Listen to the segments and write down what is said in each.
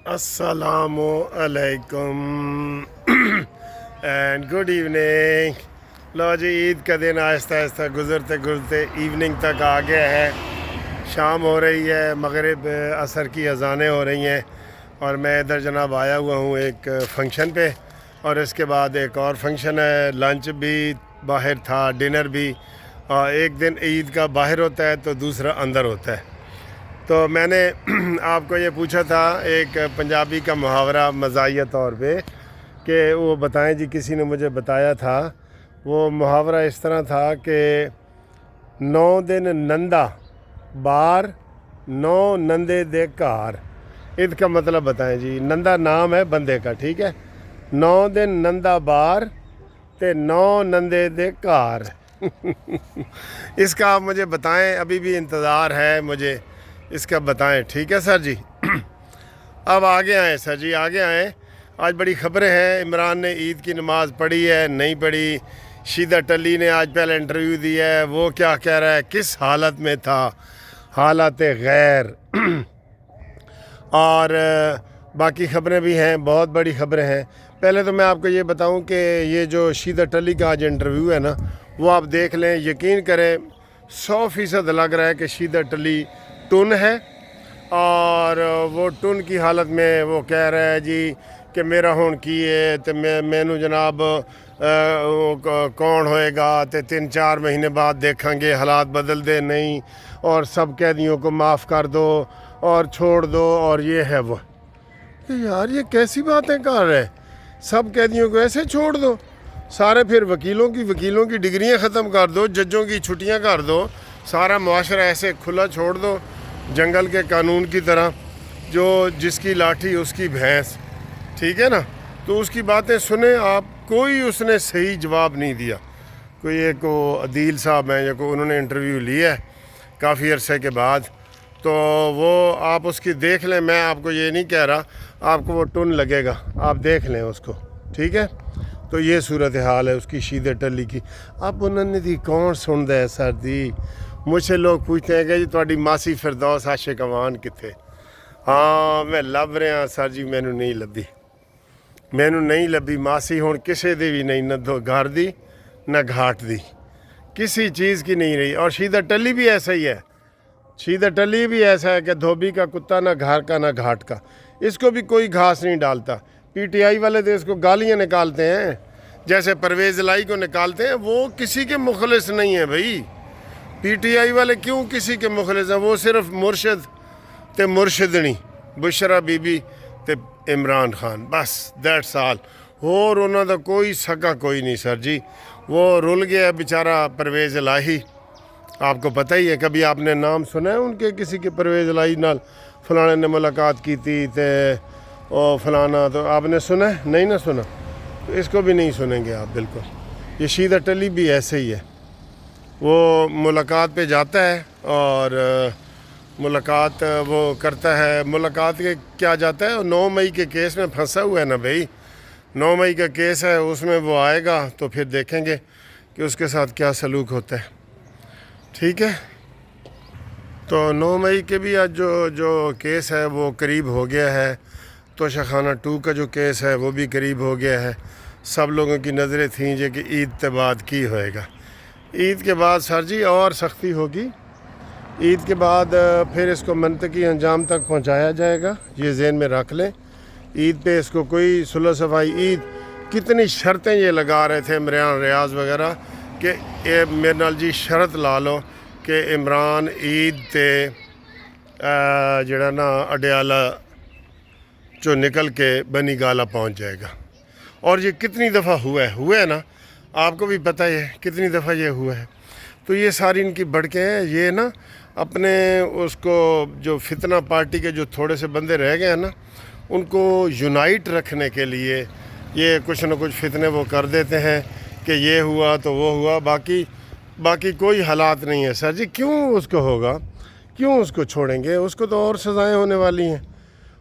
السلام علیکم and good evening. لو جی، عید کا دن آہستہ آہستہ گزرتے گزرتے ایوننگ تک آ گیا ہے. شام ہو رہی ہے، مغرب عصر کی اذانیں ہو رہی ہیں، اور میں ادھر جناب آیا ہوا ہوں ایک فنکشن پہ، اور اس کے بعد ایک اور فنکشن ہے. لنچ بھی باہر تھا، ڈنر بھی. ایک دن عید کا باہر ہوتا ہے تو دوسرا اندر ہوتا ہے. تو میں نے آپ کو یہ پوچھا تھا ایک پنجابی کا محاورہ مزاحیہ طور پہ کہ وہ بتائیں جی. کسی نے مجھے بتایا تھا، وہ محاورہ اس طرح تھا کہ 9 دن نندا بار 9 نندے دے کار. اس کا مطلب بتائیں جی. نندا نام ہے بندے کا، ٹھیک ہے. 9 دن نندا بار تے 9 نندے دے کار. اس کا آپ مجھے بتائیں، ابھی بھی انتظار ہے مجھے اس کا، بتائیں. ٹھیک ہے سر جی. اب آگے آئیں سر جی، آگے آئیں. آج بڑی خبریں ہیں. عمران نے عید کی نماز پڑھی ہے نہیں پڑھی. شیدہ ٹلی نے آج پہلے انٹرویو دیا ہے، وہ کیا کہہ رہا ہے، کس حالت میں تھا، حالات غیر. اور باقی خبریں بھی ہیں، بہت بڑی خبریں ہیں. پہلے تو میں آپ کو یہ بتاؤں کہ یہ جو شیدہ ٹلی کا آج انٹرویو ہے نا، وہ آپ دیکھ لیں. یقین کریں 100% لگ رہا ہے کہ شیدہ ٹلی ٹن ہے، اور وہ ٹن کی حالت میں وہ کہہ رہا ہے جی کہ میرا ہون کی ہے تو مینو جناب کون ہوئے گا تو 3-4 مہینے بعد دیکھیں گے، حالات بدل دے نہیں، اور سب قیدیوں کو معاف کر دو اور چھوڑ دو، اور یہ ہے وہ. یار یہ کیسی باتیں کر رہے، سب قیدیوں کو ایسے چھوڑ دو؟ سارے پھر وکیلوں کی ڈگریاں ختم کر دو، ججوں کی چھٹیاں کر دو، سارا معاشرہ ایسے کھلا چھوڑ دو جنگل کے قانون کی طرح، جو جس کی لاٹھی اس کی بھینس. ٹھیک ہے نا. تو اس کی باتیں سنیں آپ. کوئی اس نے صحیح جواب نہیں دیا. کوئی ایک عدیل صاحب ہیں، یا کوئی انہوں نے انٹرویو لیا ہے کافی عرصے کے بعد، تو وہ آپ اس کی دیکھ لیں. میں آپ کو یہ نہیں کہہ رہا، آپ کو وہ ٹن لگے گا، آپ دیکھ لیں اس کو. ٹھیک ہے. تو یہ صورتحال ہے اس کی شیدہ ٹلی کی. اب انہوں نے دی کون سن ہے سر دی. مجھ سے لوگ پوچھتے ہیں کہ جی تہاڈی ماسی فردوس عاشق اوان کتنے. ہاں میں لب رہا سر جی، مینوں نہیں لبھی ماسی. ہوں کسے دی بھی نہیں، نہ گھر دی نہ گھاٹ دی، کسی چیز کی نہیں رہی. اور شیدہ ٹلی بھی ایسا ہی ہے. شیدہ ٹلی بھی ایسا ہے کہ دھوبی کا کتا، نہ گھر کا نہ گھاٹ کا. اس کو بھی کوئی گھاس نہیں ڈالتا. پی ٹی آئی والے تو اس کو گالیاں نکالتے ہیں، جیسے پرویز الہی کو نکالتے ہیں. وہ کسی کے مخلص نہیں ہیں بھائی. پی ٹی آئی والے کیوں کسی کے مخلص ہیں؟ وہ صرف مرشد تے مرشدنی، بشرا بی بی تے عمران خان، بس دیٹس آل. اور انہوں دا کوئی سکا کوئی نہیں سر جی. وہ رل گیا بیچارہ پرویز الہی. آپ کو پتہ ہی ہے، کبھی آپ نے نام سنا ہے ان کے کسی کے پرویز الہی نال فلانے نے ملاقات کی تھی تے او فلانا؟ تو آپ نے سنا ہے؟ نہیں نہ سنا. تو اس کو بھی نہیں سنیں گے آپ بالکل. یہ شیدہ ٹلی بھی ایسے ہی ہے. وہ ملاقات پہ جاتا ہے اور ملاقات وہ کرتا ہے. ملاقات کے کیا جاتا ہے، 9 مئی کے کیس میں پھنسا ہوا ہے نا بھائی. 9 مئی کا کیس ہے، اس میں وہ آئے گا تو پھر دیکھیں گے کہ اس کے ساتھ کیا سلوک ہوتا ہے. ٹھیک ہے. تو 9 مئی کے بھی آج جو کیس ہے وہ قریب ہو گیا ہے. توشہ خانہ 2 کا جو کیس ہے وہ بھی قریب ہو گیا ہے. سب لوگوں کی نظریں تھیں جی کہ عید کے بعد کی ہوئے گا. عید کے بعد سر جی اور سختی ہوگی. عید کے بعد پھر اس کو منطقی انجام تک پہنچایا جائے گا، یہ ذہن میں رکھ لیں. عید پہ اس کو کوئی صلح صفائی. عید کتنی شرطیں یہ لگا رہے تھے عمران ریاض وغیرہ کہ میرے نال جی شرط لا لو کہ عمران عید تے جڑا نا اڈیالہ جو نکل کے بنی گالا پہنچ جائے گا. اور یہ کتنی دفعہ ہوا ہے نا، آپ کو بھی پتہ ہے کتنی دفعہ یہ ہوا ہے. تو یہ ساری ان کی بڑکیں ہیں. یہ نا اپنے اس کو جو فتنہ پارٹی کے جو تھوڑے سے بندے رہ گئے ہیں نا، ان کو یونائٹ رکھنے کے لیے یہ کچھ نہ کچھ فتنے وہ کر دیتے ہیں کہ یہ ہوا تو وہ ہوا. باقی کوئی حالات نہیں ہے سر جی. کیوں اس کو ہوگا، کیوں اس کو چھوڑیں گے؟ اس کو تو اور سزائیں ہونے والی ہیں،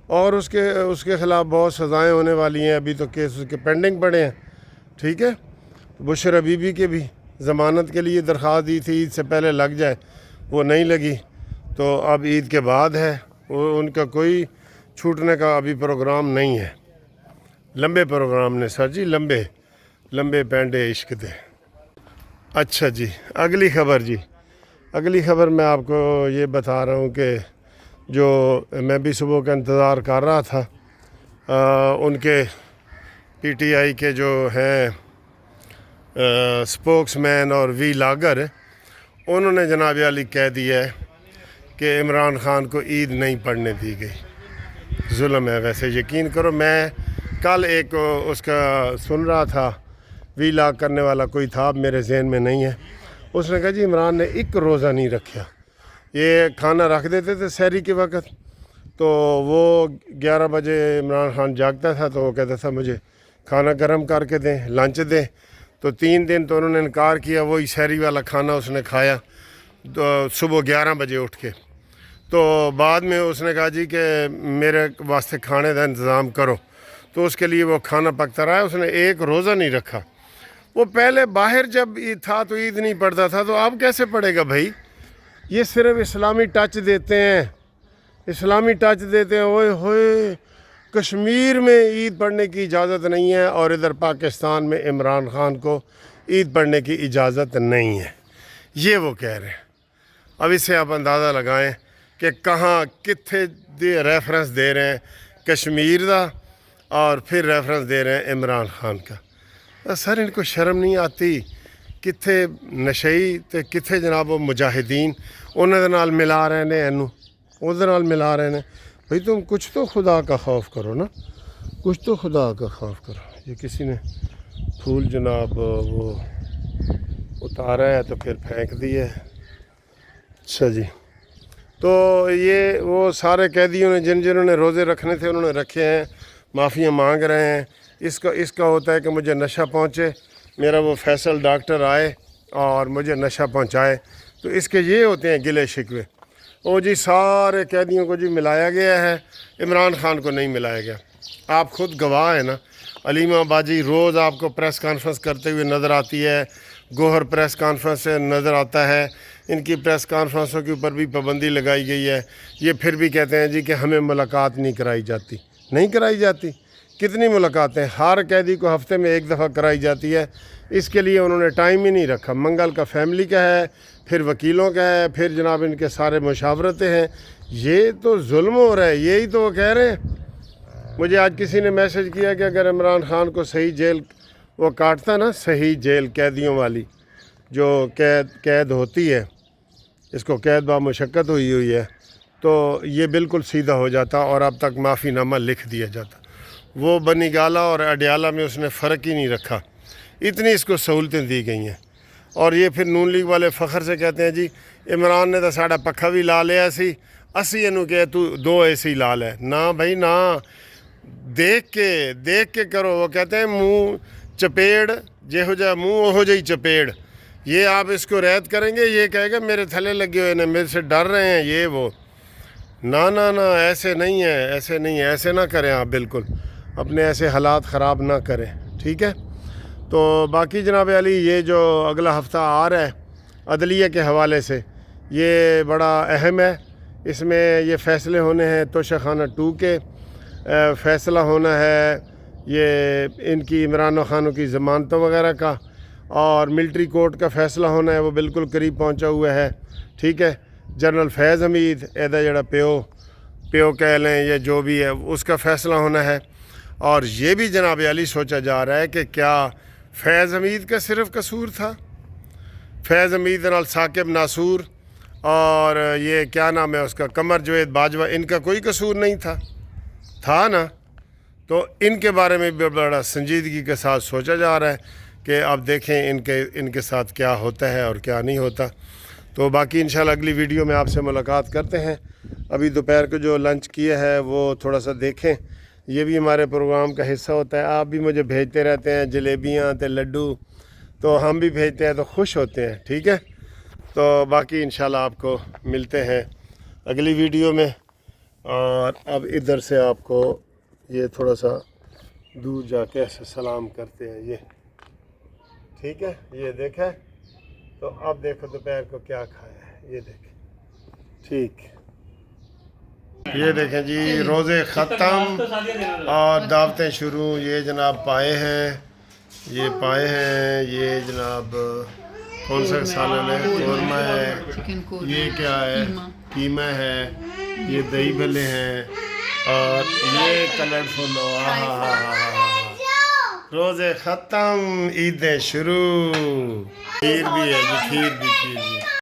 اور اس کے خلاف بہت سزائیں ہونے والی ہیں. ابھی تو کیس اس کے پینڈنگ پڑے ہیں. ٹھیک ہے. بشرا بی بی کے بھی ضمانت کے لیے درخواست دی تھی عید سے پہلے لگ جائے، وہ نہیں لگی. تو اب عید کے بعد ہے. ان کا کوئی چھوٹنے کا ابھی پروگرام نہیں ہے. لمبے پروگرام نے سر جی، لمبے لمبے پینڈے عشق دے. اچھا جی، اگلی خبر جی، اگلی خبر میں آپ کو یہ بتا رہا ہوں کہ جو میں بھی صبح کا انتظار کر رہا تھا، ان کے پی ٹی آئی کے جو ہیں سپوکس مین اور وی لاگر، انہوں نے جناب علی کہہ دیا ہے کہ عمران خان کو عید نہیں پڑھنے دی گئی. ظلم ہے. ویسے یقین کرو، میں کل ایک اس کا سن رہا تھا، وی لاگ کرنے والا کوئی تھا، اب میرے ذہن میں نہیں ہے. اس نے کہا جی عمران نے ایک روزہ نہیں رکھا. یہ کھانا رکھ دیتے تھے سحری کے وقت، تو وہ 11 بجے عمران خان جاگتا تھا تو وہ کہتا تھا مجھے کھانا گرم کر کے دیں، لنچ دیں. تو 3 دن تو انہوں نے انکار کیا، وہی سحری والا کھانا اس نے کھایا صبح 11 بجے اٹھ کے. تو بعد میں اس نے کہا جی کہ میرے واسطے کھانے کا انتظام کرو، تو اس کے لیے وہ کھانا پکتا رہا. اس نے ایک روزہ نہیں رکھا. وہ پہلے باہر جب عید تھا تو عید نہیں پڑھتا تھا، تو اب کیسے پڑھے گا بھائی؟ یہ صرف اسلامی ٹچ دیتے ہیں، اسلامی ٹچ دیتے ہیں. اوئے ہوئے، کشمیر میں عید پڑھنے کی اجازت نہیں ہے اور ادھر پاکستان میں عمران خان کو عید پڑھنے کی اجازت نہیں ہے، یہ وہ کہہ رہے ہیں. اب اس سے آپ اندازہ لگائیں کہ کہاں کتنے ریفرنس دے رہے ہیں کشمیر کا، اور پھر ریفرنس دے رہے ہیں عمران خان کا. سر ان کو شرم نہیں آتی؟ کتنے نشئی تے کتنے جناب وہ مجاہدین انہوں دے نال ملا رہے ہیں، ادھر نال ملا رہے ہیں. بھئی تم کچھ تو خدا کا خوف کرو نا، کچھ تو خدا کا خوف کرو. یہ کسی نے پھول جناب وہ اتارا ہے تو پھر پھینک دیا ہے. اچھا جی، تو یہ وہ سارے قیدیوں نے جنہوں نے روزے رکھنے تھے انہوں نے رکھے ہیں، معافیاں مانگ رہے ہیں. اس کا ہوتا ہے کہ مجھے نشہ پہنچے، میرا وہ فیصل ڈاکٹر آئے اور مجھے نشہ پہنچائے. تو اس کے یہ ہوتے ہیں گلے شکوے. او جی سارے قیدیوں کو جی ملایا گیا ہے، عمران خان کو نہیں ملایا گیا. آپ خود گواہ ہیں نا. علیمہ باجی روز آپ کو پریس کانفرنس کرتے ہوئے نظر آتی ہے، گوہر پریس کانفرنس سے نظر آتا ہے. ان کی پریس کانفرنسوں کے اوپر بھی پابندی لگائی گئی ہے. یہ پھر بھی کہتے ہیں جی کہ ہمیں ملاقات نہیں کرائی جاتی. نہیں کرائی جاتی؟ کتنی ملاقاتیں؟ ہر قیدی کو ہفتے میں 1 دفعہ کرائی جاتی ہے. اس کے لیے انہوں نے ٹائم ہی نہیں رکھا. منگل کا فیملی کا ہے، پھر وکیلوں کا ہے، پھر جناب ان کے سارے مشاورتیں ہیں. یہ تو ظلم ہو رہا ہے. یہی تو وہ کہہ رہے ہیں. مجھے آج کسی نے میسج کیا کہ اگر عمران خان کو صحیح جیل وہ کاٹتا نا، صحیح جیل قیدیوں والی جو قید ہوتی ہے، اس کو قید با مشقت ہوئی ہے، تو یہ بالکل سیدھا ہو جاتا اور اب تک معافی نامہ لکھ دیا جاتا. وہ بنی گالا اور اڈیالہ میں اس نے فرق ہی نہیں رکھا. اتنی اس کو سہولتیں دی گئی ہیں. اور یہ پھر نون لیگ والے فخر سے کہتے ہیں جی عمران نے تو ساڑا پکھا بھی لا لیا سی، اسی انہوں کہ تو 2 اے سی لا لے. نہ بھائی نہ، دیکھ کے کرو. وہ کہتے ہیں منہ چپیڑ جہو جا منہ اوہو جی چپیڑ. یہ آپ اس کو رعایت کریں گے، یہ کہے گا میرے تھلے لگے ہوئے نے، میرے سے ڈر رہے ہیں یہ وہ. نہ ایسے نہیں ہے، ایسے نہیں ہے، ایسے نہ کریں آپ. بالکل اپنے ایسے حالات خراب نہ کریں، ٹھیک ہے. تو باقی جناب علی یہ جو اگلا ہفتہ آ رہا ہے عدلیہ کے حوالے سے، یہ بڑا اہم ہے. اس میں یہ فیصلے ہونے ہیں توشہ خانہ 2 کے، فیصلہ ہونا ہے یہ ان کی عمران خانوں کی ضمانتوں وغیرہ کا، اور ملٹری کورٹ کا فیصلہ ہونا ہے، وہ بالکل قریب پہنچا ہوا ہے، ٹھیک ہے. جنرل فیض حمید ایدا جڑا پیو کہہ لیں یا جو بھی ہے، اس کا فیصلہ ہونا ہے. اور یہ بھی جناب علی سوچا جا رہا ہے کہ کیا فیض حمید کا صرف قصور تھا؟ فیض حمید نال ثاقب ناصور اور یہ کیا نام ہے اس کا قمر جوید باجوہ، ان کا کوئی قصور نہیں تھا نا. تو ان کے بارے میں بھی بڑا سنجیدگی کے ساتھ سوچا جا رہا ہے کہ آپ دیکھیں ان کے ساتھ کیا ہوتا ہے اور کیا نہیں ہوتا. تو باقی انشاءاللہ اگلی ویڈیو میں آپ سے ملاقات کرتے ہیں. ابھی دوپہر کو جو لنچ کیا ہے وہ تھوڑا سا دیکھیں، یہ بھی ہمارے پروگرام کا حصہ ہوتا ہے. آپ بھی مجھے بھیجتے رہتے ہیں جلیبیاں تے لڈو، تو ہم بھی بھیجتے ہیں تو خوش ہوتے ہیں، ٹھیک ہے. تو باقی انشاءاللہ آپ کو ملتے ہیں اگلی ویڈیو میں. اور اب ادھر سے آپ کو یہ تھوڑا سا دور جا کے ایسے سلام کرتے ہیں، یہ ٹھیک ہے. یہ دیکھیں تو اب دیکھو دوپہر کو کیا کھایا ہے، یہ دیکھیں، ٹھیک. یہ دیکھیں جی روزے ختم اور دعوتیں شروع. یہ جناب پائے ہیں, یہ پائے ہیں, یہ جناب کون سا سالن ہے, قورمہ ہے, یہ کیا ہے, قیمہ ہے, یہ دہی بھلے ہیں, اور یہ کلرفل. روزے ختم, عیدیں شروع. کھیر بھی ہے جی, کھیر بھی.